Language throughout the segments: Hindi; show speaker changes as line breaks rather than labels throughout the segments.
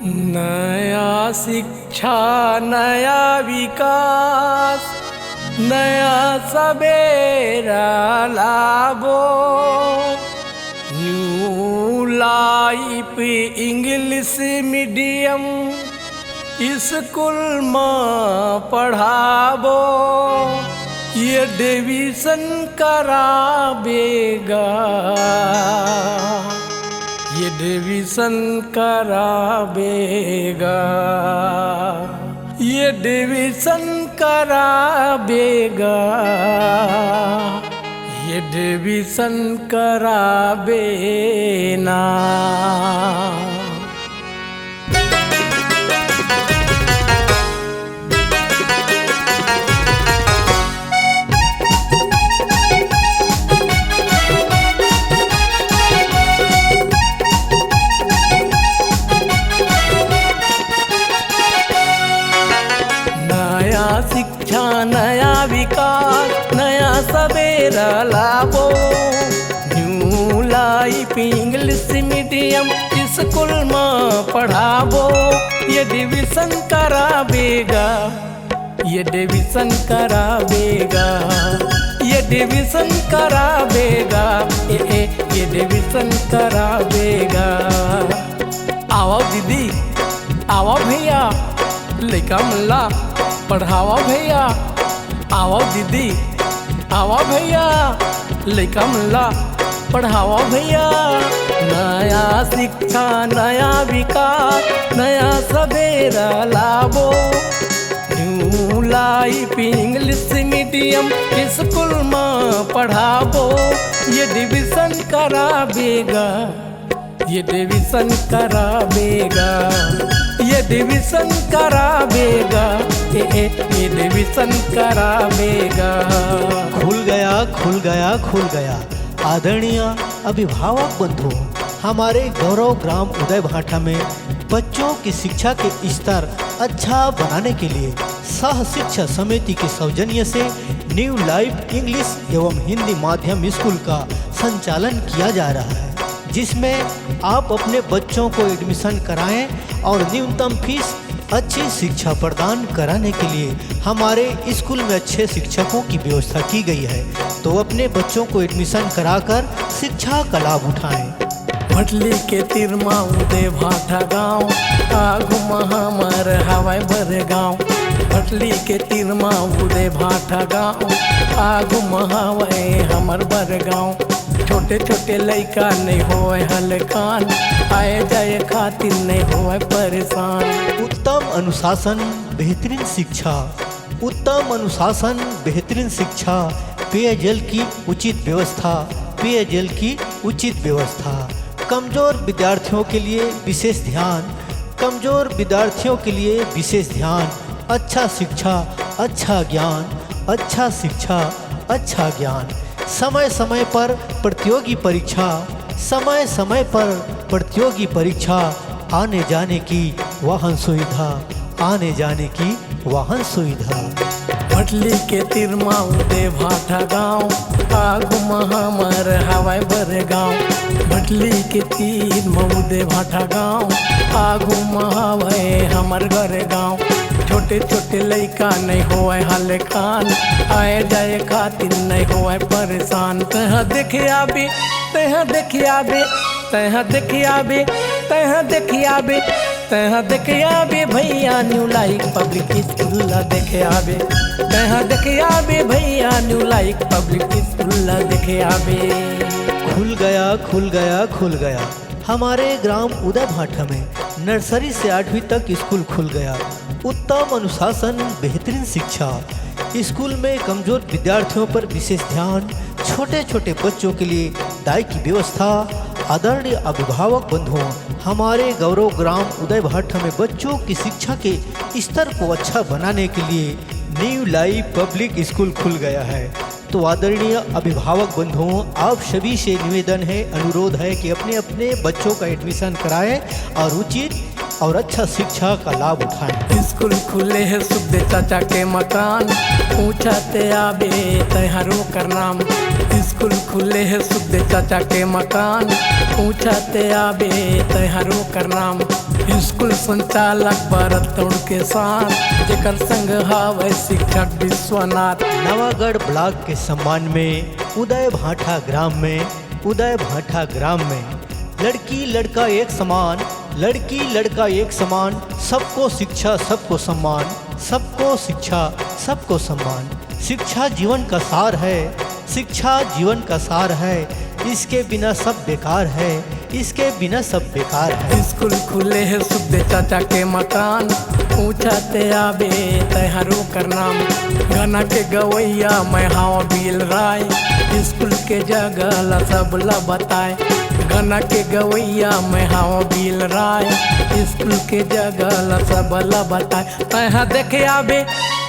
नया शिक्षा नया विकास नया सवेरा लाबो new life English medium school में पढ़ाबो ये डिवीज़न कराबेगा ये डिवीज़न कराबेगा ये डिवीज़न कराबेगा ये डिवीज़न कराबेना। शिक्षा नया विकास नया सवेरा लाबो new life English medium school में पढ़ाबो ये डिवीज़न कराबेगा ये डिवीज़न कराबेगा ये डिवीज़न कराबेगा ये डिवीज़न कराबेगा। आओ दीदी आओ भैया लइका मल्ला पढ़ावा भैया आओ दीदी आओ भैया लइका मल्ला पढ़ावा भैया। नया शिक्षा नया विकास नया सवेरा लाबो new life English medium school में पढ़ाबो ये डिवीज़न कराबेगा ये डिवीज़न कराबेगा ये डिवीज़न कराबेगा ये डिवीज़न कराबेगा।
खुल गया खुल गया। आदरणीय अभिभावक बंधु, हमारे गौरव ग्राम उदय भाटा में बच्चों की शिक्षा के स्तर अच्छा बनाने के लिए सह शिक्षा समिति के सौजन्य से न्यू लाइफ इंग्लिश एवं हिंदी माध्यम स्कूल का संचालन किया जा रहा है, जिसमें आप अपने बच्चों को एडमिशन कराएं और न्यूनतम फीस अच्छी शिक्षा प्रदान कराने के लिए हमारे स्कूल में अच्छे शिक्षकों की व्यवस्था की गई है। तो अपने बच्चों को एडमिशन कराकर शिक्षा का लाभ उठाएं।
भटली के तिरमा उदय भाटा गाँव आगू महामर हवाई बर गाँव भटली के तिरमा उदय भाटा गाँव आगू महावय हमर बर गाँव। छोटे छोटे लइका नहीं होए हलकान आए जाए खातिर नहीं होए परेशान।
उत्तम अनुशासन बेहतरीन शिक्षा उत्तम अनुशासन बेहतरीन शिक्षा पेयजल की उचित व्यवस्था पेयजल की उचित व्यवस्था। कमजोर विद्यार्थियों के लिए विशेष ध्यान कमजोर विद्यार्थियों के लिए विशेष ध्यान। अच्छा शिक्षा अच्छा ज्ञान अच्छा शिक्षा अच्छा ज्ञान। समय समय पर प्रतियोगी परीक्षा समय समय पर प्रतियोगी परीक्षा। आने जाने की वाहन सुविधा आने जाने की वाहन सुविधा।
भटली के तिरमा उदय भाटा गाँव आगू महामर हवाई बर गाँव भटली के तिरमा उदय भाटा गाँव आगू महावय हमर घर गाँव। छोटे छोटे लइका नहीं होए हलकान आए जाए खातिर नहीं होए परेशान। तह देखे आबे तह देखे आबे तह देखे आबे तह देखे आबे तह देखे आबे भैया न्यू लाइफ पब्लिक स्कूल देखे आबे तह देखे आबे भैया न्यू लाइफ पब्लिक स्कूल देखे आबे।
खुल गया। हमारे ग्राम उदय भाटा में नर्सरी से 8वीं तक स्कूल खुल गया। उत्तम अनुशासन बेहतरीन शिक्षा स्कूल में कमजोर विद्यार्थियों पर विशेष ध्यान छोटे छोटे बच्चों के लिए दाई की व्यवस्था। आदरणीय अभिभावक बंधुओं, हमारे गौरव ग्राम उदय भाटा में बच्चों की शिक्षा के स्तर को अच्छा बनाने के लिए न्यू लाइफ पब्लिक स्कूल खुल गया है। तो आदरणीय अभिभावक बंधुओं, आप सभी से निवेदन है अनुरोध है कि अपने अपने बच्चों का एडमिशन कराएं और उचित और अच्छा शिक्षा का लाभ उठाएं।
स्कूल खुले है सुखदेव चाचा के मकान, पूछाते आबे तैहारो कर नाम। स्कूल खुले है सुखदेव चाचा के मकान, पूछाते आबे तैहारो कर नाम। स्कूल संचालक भरतौड़ के साथ जेकर संग हावे शिक्षक विश्वनाथ।
नवागढ़ ब्लॉक के सम्मान में उदय भाठा ग्राम में लड़की लड़का एक समान, लड़की लड़का एक समान, सबको शिक्षा सबको सम्मान, सबको शिक्षा सबको सम्मान। शिक्षा जीवन का सार है, शिक्षा जीवन का सार है, इसके बिना सब बेकार है, इसके बिना सब बेकार है।
स्कूल खुले है सुखदे चाचा के मकान, पूछाते आबे तैहारो कर नाम। गाना के गवैया मैं हाव बिल राय, स्कूल के जगह ला सब ला बताए। गाना के गवैया मैं हाव बिल राय, स्कूल के जगह ला सब ला बताए। तैहा देखे आबे,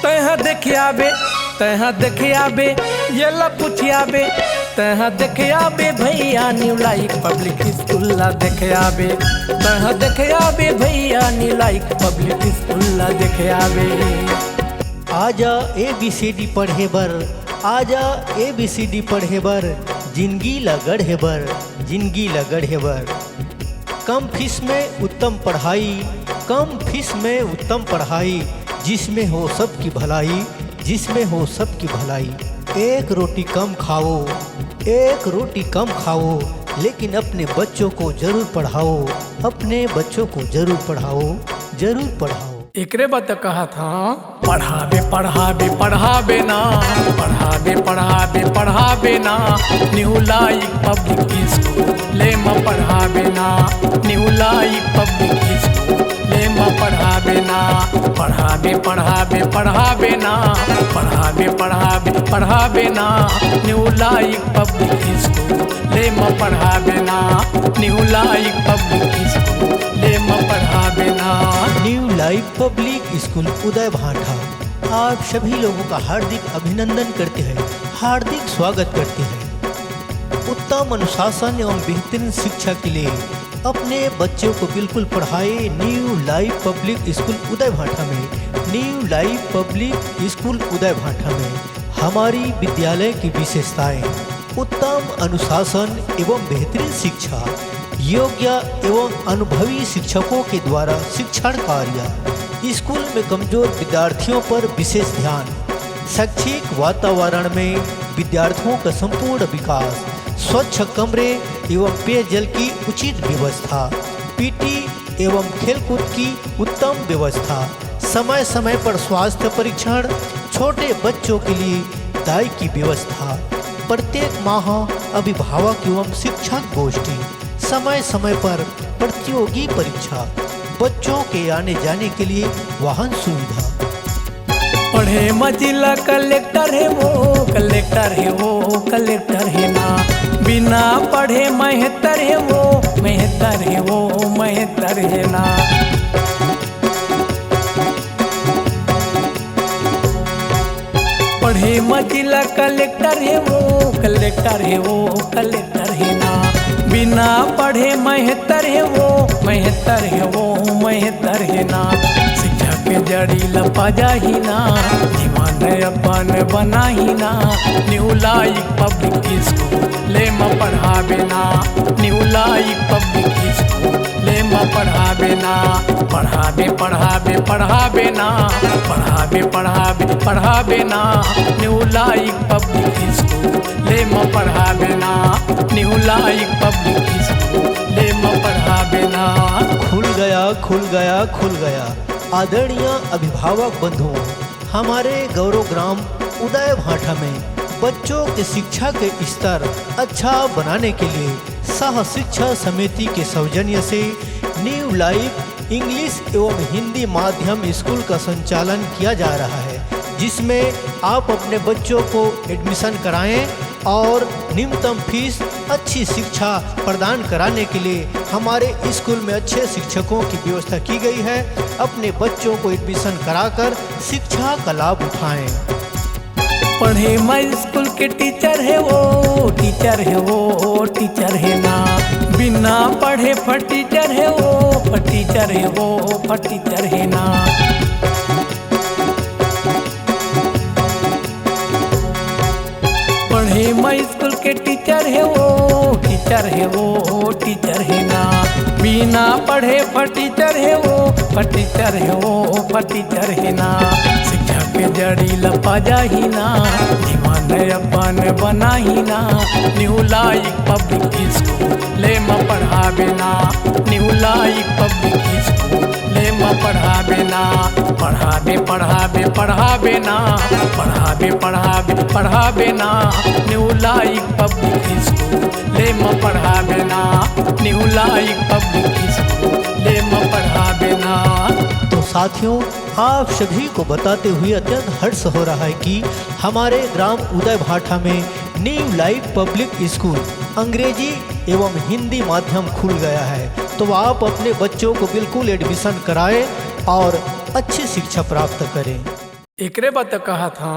तैहा देखे आबे, तैहा देखे आबे, ये ला पूछे आबे, तैहा देखे आबे भैया न्यू लाइक पब्लिक स्कूल ला देखे आबे, तैहा देखे आबे भैया न्यू लाइक पब्लिक स्कूल ला देखे आबे।
आजा ABCD पढ़े बर, आजा ABCD पढ़े बर, जिंदगी ला गढ़े बर, जिंदगी ला गढ़े बर। कम फीस में उत्तम पढ़ाई, कम फीस में उत्तम पढ़ाई, जिसमें हो सबकी भलाई, जिसमें हो सबकी भलाई। एक रोटी कम खाओ, एक रोटी कम खाओ, लेकिन अपने बच्चों को जरूर पढ़ाओ, अपने बच्चों को जरूर पढ़ाओ, जरूर पढ़ाओ।
एकरे बात कहा था पढ़ाबे पढ़ाबे पढ़ाबे ना, पढ़ाबे पढ़ाबे पढ़ाबे ना, न्यू लाइक पब्लिक स्कूल ले म पढ़ाबे ना, न्यू लाइक पब्लिक स्कूल ले म पढ़ाबे ना। पढ़ाबे पढ़ाबे पढ़ाबे ना, पढ़ाबे पढ़ाबे पढ़ाबे ना, न्यू लाइक पब्लिक स्कूल ले म पढ़ाबे ना, न्यू लाइक पब्लिक स्कूल ले म पढ़ाबे ना।
न्यू लाइफ पब्लिक स्कूल उदय भाठा आप सभी लोगों का हार्दिक अभिनंदन करते हैं, हार्दिक स्वागत करते हैं। उत्तम अनुशासन एवं बेहतरीन शिक्षा के लिए अपने बच्चों को बिल्कुल पढ़ाए न्यू लाइफ पब्लिक स्कूल उदय भाठा में। न्यू लाइफ पब्लिक स्कूल उदय भाठा में हमारी विद्यालय की विशेषताएं: उत्तम अनुशासन एवं बेहतरीन शिक्षा, योग्य एवं अनुभवी शिक्षकों के द्वारा शिक्षण कार्य, स्कूल में कमजोर विद्यार्थियों पर विशेष ध्यान, शैक्षिक वातावरण में विद्यार्थियों का संपूर्ण विकास, स्वच्छ कमरे एवं पेयजल की उचित व्यवस्था, पीटी एवं खेलकूद की उत्तम व्यवस्था, समय समय पर स्वास्थ्य परीक्षण, छोटे बच्चों के लिए दाई की व्यवस्था, प्रत्येक माह अभिभावक एवं शिक्षक गोष्ठी, समय समय पर प्रतियोगी परीक्षा, बच्चों के आने जाने के लिए वाहन सुविधा।
पढ़े मजिला कलेक्टर है वो, कलेक्टर है वो, कलेक्टर है ना, बिना पढ़े मेहतर है वो, मेहतर है वो, मेहतर है ना। पढ़े मजिला कलेक्टर है वो, कलेक्टर है वो, कलेक्टर है ना, बिना पढ़े मेहतर है वो, मेहतर है वो, मेहतर है ना। शिक्षा के जड़ी लपा जाही ना, जीवन अपन बनाही ना, न्यू लाइक पब्लिक स्कूल ले म पढ़ाबे ना, न्यू लाइक पब्लिक स्कूल ले म पढ़ाबे ना। पढ़ाबे पढ़ाबे पढ़ाबे ना, पढ़ाबे पढ़ाबे पढ़ाबे ना, न्यू लाइक पब्लिक स्कूल ले म पढ़ाबे ना, न्यू लाइक पब्लिक स्कूल ले म पढ़ाबे ना।
खुल गया खुल गया खुल गया। आदरणीय अभिभावक बंधुओं, हमारे गौरव ग्राम उदय भाठा में बच्चों के शिक्षा के स्तर अच्छा बनाने के लिए सह शिक्षा समिति के सौजन्य से न्यू लाइफ इंग्लिश एवं हिंदी माध्यम स्कूल का संचालन किया जा रहा है, जिसमें आप अपने बच्चों को एडमिशन कराएं और न्यूनतम फीस अच्छी शिक्षा प्रदान कराने के लिए हमारे स्कूल में अच्छे शिक्षकों की व्यवस्था की गई है। अपने बच्चों को एडमिशन कराकर शिक्षा का लाभ उठाएं।
पढ़े मैं स्कूल के टीचर है वो, टीचर है वो, टीचर है ना, बिना पढ़े पर टीचर है वो, पर टीचर है वो, पर टीचर है ना। पढ़े मैं स्कूल के टीचर है वो, टीचर है वो टीचर है ना। बिना पढ़े फटीचर है वो फटीचर है वो फटीचर है ना। शिक्षा के जड़ी लपा जाही ना, दीवान अपन बना ही ना। न्यू लाइक पब्लिक स्कूल ले म पढ़ावे ना, न्यू लाइक पब्लिक स्कूल ले म पढ़ावे ना। पढ़ावे पढ़ावे पढ़ावे ना, पढ़ावे पढ़ावे पढ़ावे ना। न्यू लाइक पब्लिक स्कूल ले म पढ़ावे ना, न्यू लाइक पब्लिक स्कूल ले म पढ़ावे ना।
तो साथियों, आप सभी को बताते हुए अत्यंत हर्ष हो रहा है कि हमारे ग्राम उदय भाठा में न्यू लाइफ पब्लिक स्कूल अंग्रेजी एवं हिंदी माध्यम खुल गया है। तो आप अपने बच्चों को बिल्कुल एडमिशन कराएं और अच्छी शिक्षा प्राप्त करें।
एकरे बात कहा था,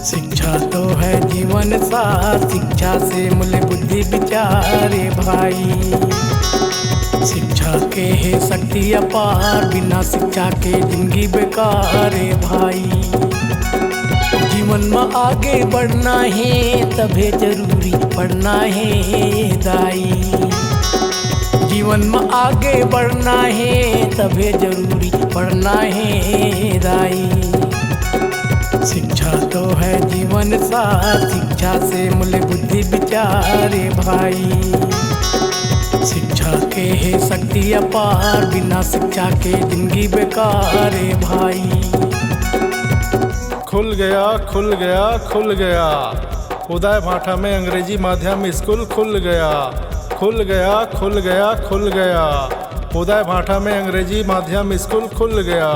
शिक्षा तो है जीवन सार, शिक्षा से मूल्य बुद्धि विचारे भाई। शिक्षा के है शक्ति अपार, बिना शिक्षा के जिंदगी बेकार है भाई। जीवन में आगे बढ़ना है तबे जरूरी पढ़ना है दाई। जीवन में आगे बढ़ना है तबे जरूरी पढ़ना है दाई। शिक्षा तो है जीवन सार, शिक्षा से मूल्य बुद्धि विचारे भाई। शिक्षा के है शक्ति अपार, बिना शिक्षा के जिंदगी बेकार है भाई।
खुल गया खुल गया खुल गया, उदय भाठा में अंग्रेजी माध्यम स्कूल खुल गया। खुल गया खुल गया खुल गया, उदय भाठा में अंग्रेजी माध्यम स्कूल खुल गया।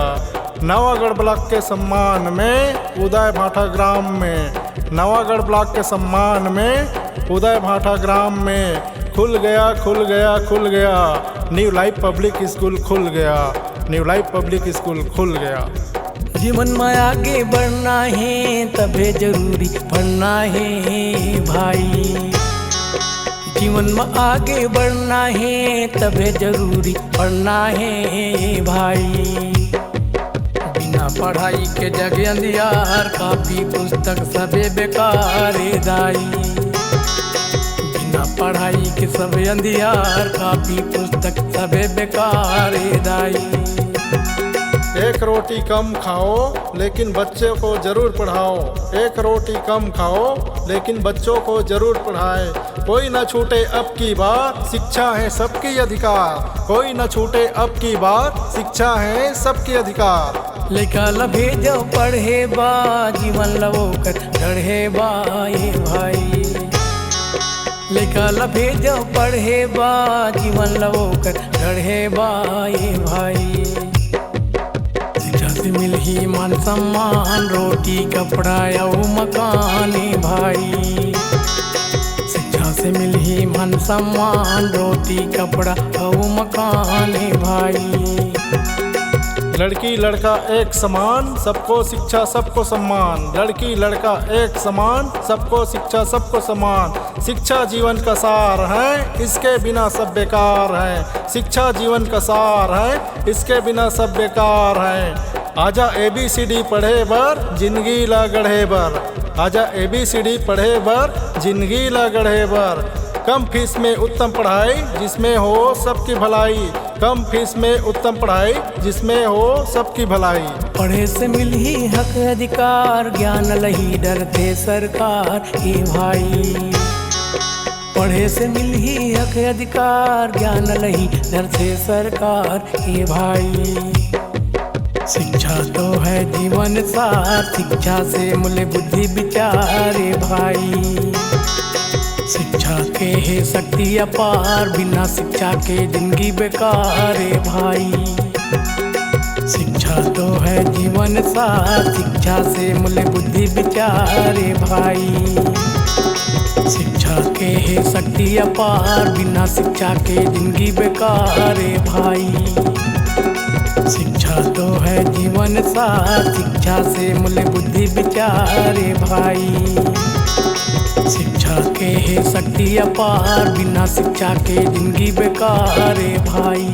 नवागढ़ ब्लॉक के सम्मान में उदय भाठा ग्राम में, नवागढ़ ब्लॉक के सम्मान में उदय भाठा ग्राम में खुल गया खुल गया खुल गया। न्यू लाइफ पब्लिक स्कूल खुल गया, न्यू लाइफ पब्लिक स्कूल खुल गया।
जीवन में आगे बढ़ना है तबे जरूरी पढ़ना है भाई। जीवन में आगे बढ़ना है तबे जरूरी पढ़ना है भाई। बिना पढ़ाई के जग अंधियार, कापी पुस्तक सबे बेकार है दाई। बिना पढ़ाई के सब अंधियार, कापी पुस्तक सबे बेकार है दाई।
एक रोटी कम खाओ लेकिन बच्चे को जरूर पढ़ाओ। एक रोटी कम खाओ लेकिन बच्चों को जरूर पढ़ाए। कोई न छूटे अब की बार, शिक्षा है सबकी अधिकार। कोई न छूटे अब की बार, शिक्षा है सबकी अधिकार।
लिखल भेजो पढ़े बा, जीवन लवो कर गढ़े बा ये भाई। लिखल भेजो पढ़े बा, जीवन लवो कर गढ़े बा ये भाई। शिक्षा से मिलही मान सम्मान, रोटी कपड़ा और मकान भाई। शिक्षा से मिलही मान सम्मान, रोटी कपड़ा और मकान भाई।
लड़की लड़का एक समान, सबको शिक्षा सबको सम्मान। लड़की लड़का एक समान, सबको शिक्षा सबको सम्मान। शिक्षा जीवन का सार है, इसके बिना सब बेकार है। शिक्षा जीवन का सार है, इसके बिना सब बेकार है। आजा ABCD पढ़े बर, जिंदगी ला गढ़े बर। आजा ABCD पढ़े बर, जिंदगी ला गढ़े बर। कम फीस में उत्तम पढ़ाई, जिसमें हो सबकी भलाई। कम फीस में उत्तम पढ़ाई, जिसमें हो सबकी भलाई।
पढ़े से मिलही हक अधिकार, ज्ञान लही डरते सरकार ए भाई। पढ़े से मिलही हक अधिकार, ज्ञान लही डरते सरकार ए भाई। शिक्षा तो है जीवन सार, शिक्षा से मूल्य बुद्धि विचारे भाई। शिक्षा के है शक्ति अपार, बिना शिक्षा के जिंदगी बेकार है भाई। शिक्षा तो है जीवन सार, शिक्षा से मूल्य बुद्धि विचारे भाई। शिक्षा के है शक्ति अपार, बिना शिक्षा के जिंदगी बेकार है भाई। शिक्षा तो है जीवन सार, शिक्षा से मूल्य बुद्धि विचारे भाई। शिक्षा के है शक्ति अपार, बिना शिक्षा के जिंदगी बेकार है भाई।